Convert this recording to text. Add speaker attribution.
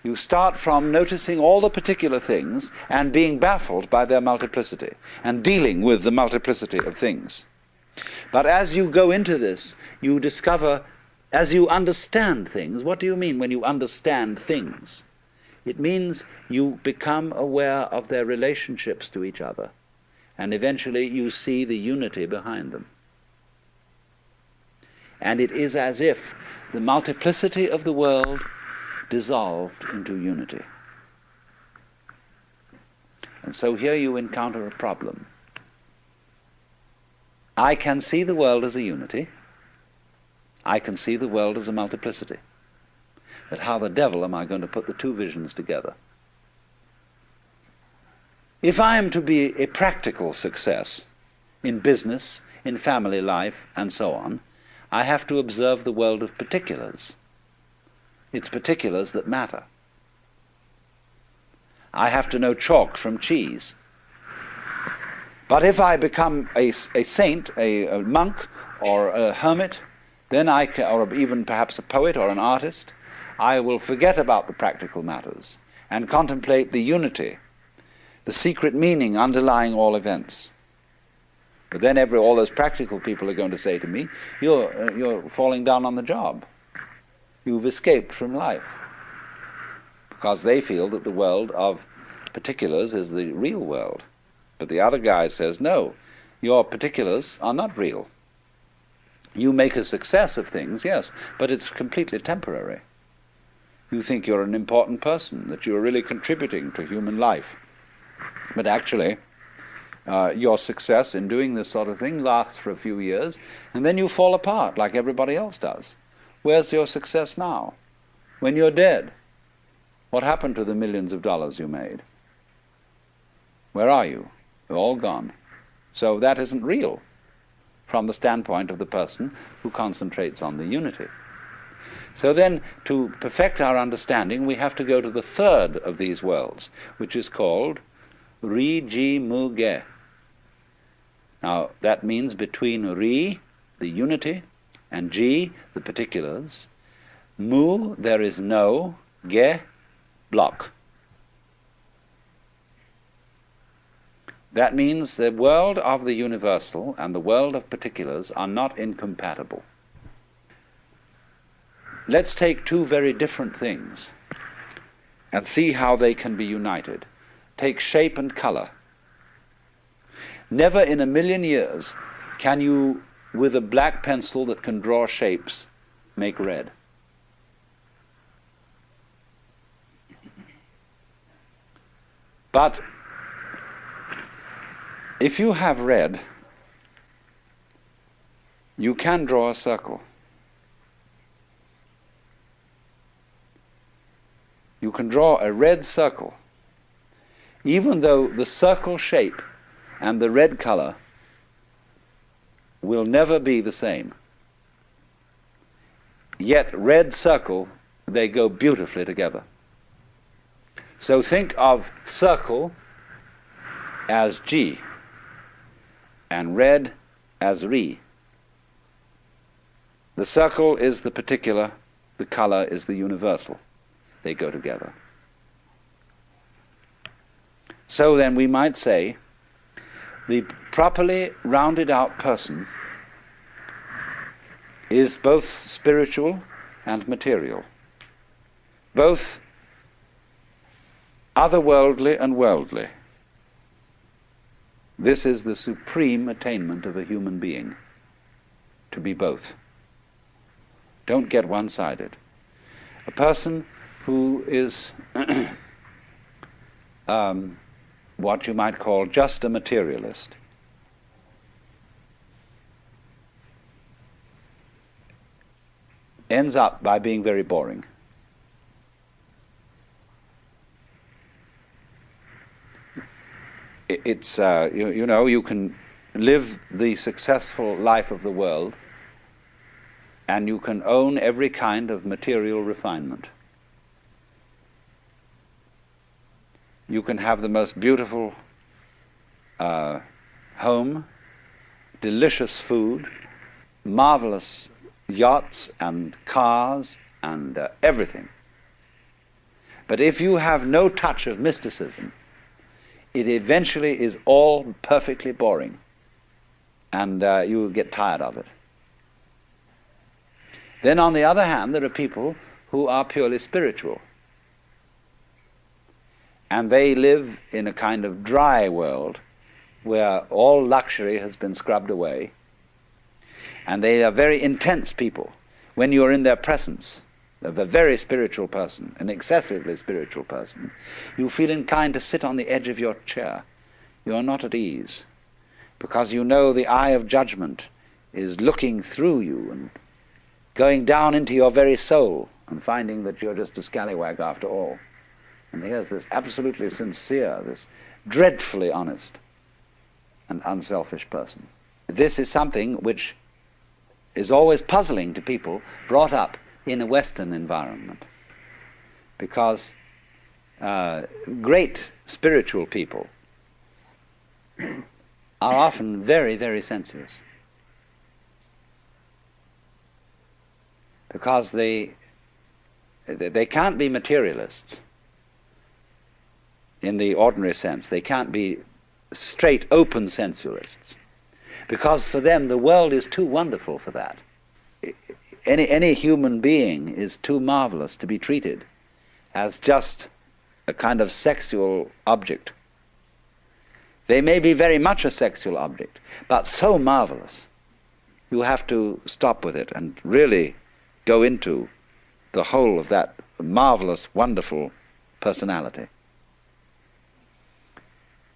Speaker 1: You start from noticing all the particular things and being baffled by their multiplicity and dealing with the multiplicity of things. But as you go into this, you discover, as you understand things, what do you mean when you understand things? It means you become aware of their relationships to each other, and eventually you see the unity behind them. And it is as if the multiplicity of the world dissolved into unity. And so here you encounter a problem. I can see the world as a unity. I can see the world as a multiplicity. But how the devil am I going to put the two visions together? If I am to be a practical success in business, in family life, and so on, I have to observe the world of particulars. It's particulars that matter. I have to know chalk from cheese. But if I become a saint, a monk, or a hermit, then or even perhaps a poet or an artist, I will forget about the practical matters and contemplate the unity, the secret meaning underlying all events. But then all those practical people are going to say to me, you're falling down on the job. You've escaped from life. Because they feel that the world of particulars is the real world. But the other guy says, no, your particulars are not real. You make a success of things, yes, but it's completely temporary. You think you're an important person, that you're really contributing to human life. But actually, your success in doing this sort of thing lasts for a few years, and then you fall apart like everybody else does. Where's your success now? When you're dead, what happened to the millions of dollars you made? Where are you? They're all gone. So that isn't real from the standpoint of the person who concentrates on the unity. So then, to perfect our understanding, we have to go to the third of these worlds, which is called Ri Ji Mu Ge. Now, that means between Ri, the unity, and Ji, the particulars, Mu, there is no, Ge, block. That means the world of the universal and the world of particulars are not incompatible. Let's take two very different things and see how they can be united. Take shape and color. Never in a million years can you, with a black pencil that can draw shapes, make red. But if you have red, you can draw a circle. You can draw a red circle, even though the circle shape and the red color will never be the same. Yet red circle, they go beautifully together. So think of circle as Ji and red as Ri. The circle is the particular, the color is the universal. They go together. So then we might say the properly rounded out person is both spiritual and material, both otherworldly and worldly. This is the supreme attainment of a human being, to be both. Don't get one-sided. A person who is what you might call just a materialist ends up by being very boring. It's you know, you can live the successful life of the world and you can own every kind of material refinement. You can have the most beautiful home, delicious food, marvelous yachts and cars and everything. But if you have no touch of mysticism, it eventually is all perfectly boring, and you will get tired of it. Then on the other hand, there are people who are purely spiritual, and they live in a kind of dry world where all luxury has been scrubbed away, and they are very intense people. When you are in their presence of a very spiritual person, an excessively spiritual person, you feel inclined to sit on the edge of your chair. You are not at ease, because you know the eye of judgment is looking through you and going down into your very soul and finding that you're just a scallywag after all. And here's this absolutely sincere, this dreadfully honest and unselfish person. This is something which is always puzzling to people brought up in a Western environment, because great spiritual people are often very, very sensuous, because they can't be materialists in the ordinary sense. They can't be straight, open sensualists, because for them the world is too wonderful for that. Any human being is too marvelous to be treated as just a kind of sexual object. They may be very much a sexual object, but so marvelous, you have to stop with it and really go into the whole of that marvelous, wonderful personality.